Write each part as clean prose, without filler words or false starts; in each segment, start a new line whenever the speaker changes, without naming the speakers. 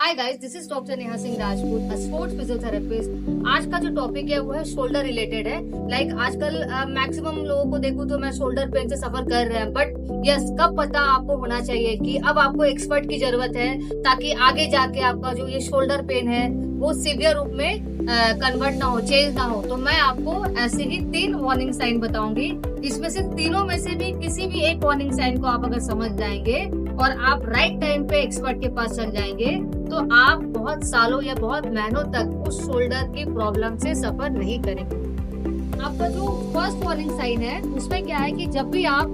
Hi guys, this is doctor Neha Singh Rajput, sports physiotherapist. आज का जो टॉपिक है वो है शोल्डर रिलेटेड है। आजकल मैक्सिमम लोगों को देखो तो मैं शोल्डर पेन से सफर कर रहे हैं, बट यस, कब पता आपको होना चाहिए कि अब आपको एक्सपर्ट की जरूरत है, ताकि आगे जाके आपका जो ये शोल्डर पेन है वो सीवियर रूप में कन्वर्ट ना हो, चेंज ना हो। तो मैं आपको ऐसे ही 3 वार्निंग साइन बताऊंगी। इसमें से तीनों में से भी किसी भी एक वार्निंग साइन को आप अगर समझ जाएंगे और आप राइट टाइम पे एक्सपर्ट के पास चल जाएंगे तो आप बहुत सालों या बहुत महीनों तक उस शोल्डर की प्रॉब्लम से सफर नहीं करेंगे। आपका जो फर्स्ट वार्निंग साइन है उसमें क्या है कि जब भी आप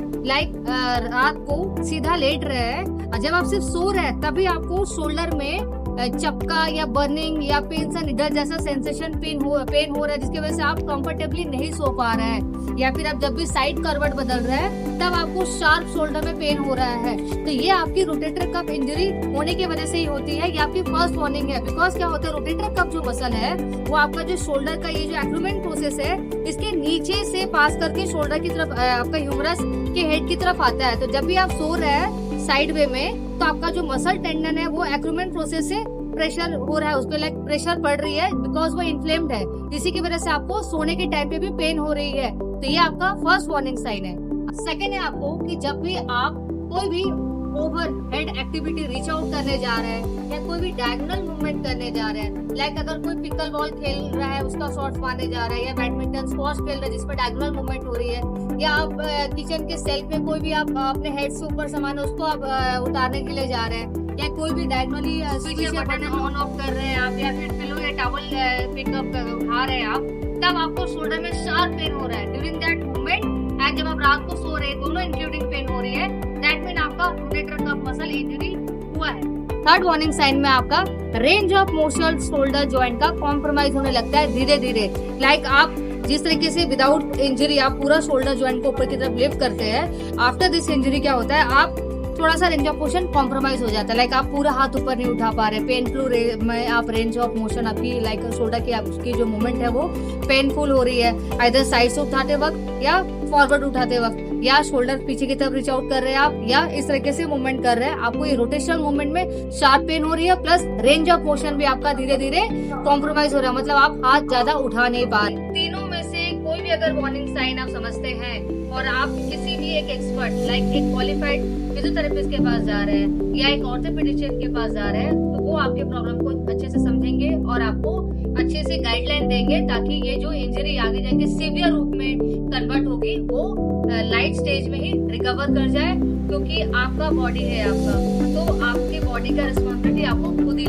रात को सीधा लेट रहे हैं, जब आप सिर्फ सो रहे हैं, तभी आपको शोल्डर में चपका या बर्निंग या पेन सा निडल जैसा सेंसेशन पेन हो रहा है, जिसकी वजह से आप कंफर्टेबली नहीं सो पा रहे हैं। या फिर आप जब भी साइड करवट बदल रहे हैं तब आपको शार्प शोल्डर में पेन हो रहा है, तो ये आपकी रोटेटर कफ इंजरी होने की वजह से ही होती है। ये आपकी फर्स्ट वार्निंग है। बिकॉज क्या होता है, रोटेटर कफ जो मसल है वो आपका जो शोल्डर का ये जो एक्लूमेंट प्रोसेस है इसके नीचे से पास करके शोल्डर की तरफ आपका ह्यूमरस के हेड की तरफ आता है। तो जब भी आप सो रहे हैं साइड वे में तो आपका जो मसल टेंडन है वो एक्लूमेंट प्रोसेस से प्रेशर हो रहा है, उस पर प्रेशर पड़ रही है, बिकॉज वो इन्फ्लेम्ड है। इसी की वजह से आपको सोने के टाइम पे भी पेन हो रही है। तो ये आपका फर्स्ट वार्निंग साइन है। सेकेंड है आपको कि जब भी आप कोई भी over head activity reach out करने जा रहे हैं या कोई भी डायगोनल मूवमेंट करने जा रहे हैं, अगर कोई पिकल बॉल खेल रहा है उसका शॉट्स मारने जा रहा है, या बैडमिंटन स्क्वॉश खेल रहा है जिसपे डायगोनल मूवमेंट हो रही है, या आप किचन के सेल्फ में कोई भी आप अपने हेड से ऊपर सामान है उसको आप उतारने के लिए जा रहे हैं, या कोई भी डायगोनली स्विच या बटन ऑन ऑफ कर रहे हैं आप, या फिर पिलो या टॉवल पिकअप उठा रहे हैं आप, तब आपको शोल्डर में शार्प पेन हो रहा है ड्यूरिंग दैट मूवमेंट। एंड जब आप रात को सो रहे हैं, दोनों इंक्लूडिंग पेन हो रही है, दैट मीन आपका रोटेटर कफ मसल इंजरी हुआ है। थर्ड वार्निंग साइन में आपका range of motion shoulder joint का कॉम्प्रोमाइज होने लगता है धीरे धीरे। आप जिस तरीके से विदाउट इंजरी आप पूरा शोल्डर जॉइंट को ऊपर की तरफ लिफ्ट करते हैं, आफ्टर दिस इंजरी क्या होता है, आप थोड़ा सा रेंज ऑफ मोशन कॉम्प्रोमाइज हो जाता है। आप पूरा हाथ ऊपर नहीं उठा पा रहे, पेनफुल में आप रेंज ऑफ मोशन आपकी शोल्डर की आपकी जो मूवमेंट है वो पेनफुल हो रही है, आइदर साइड से उठाते वक्त या फॉरवर्ड उठाते वक्त, या शोल्डर पीछे की तरफ रीच आउट कर रहे हैं आप, या इस तरीके से मूवमेंट कर रहे हैं, आपको ये रोटेशनल मूवमेंट में शार्प पेन हो रही है, प्लस रेंज ऑफ मोशन भी आपका धीरे धीरे कॉम्प्रोमाइज हो रहा है, मतलब आप हाथ ज्यादा उठा नहीं पा रहे। तीनों में से कोई भी अगर वार्निंग साइन आप समझते हैं और आप किसी भी एक एक्सपर्ट एक क्वालिफाइड फिजियोथेरेपिस्ट के पास जा रहे हैं या एक ऑर्थोपेडिशियन के पास जा रहे हैं, तो वो आपके प्रॉब्लम को अच्छे से समझेंगे और आपको अच्छे से गाइडलाइन देंगे, ताकि ये जो इंजरी आगे जाके सीवियर रूप में कन्वर्ट होगी वो लाइट स्टेज में ही रिकवर कर जाए। क्योंकि आपका बॉडी है आपका, तो आपके बॉडी का रिस्पॉन्सिबिलिटी आपको खुद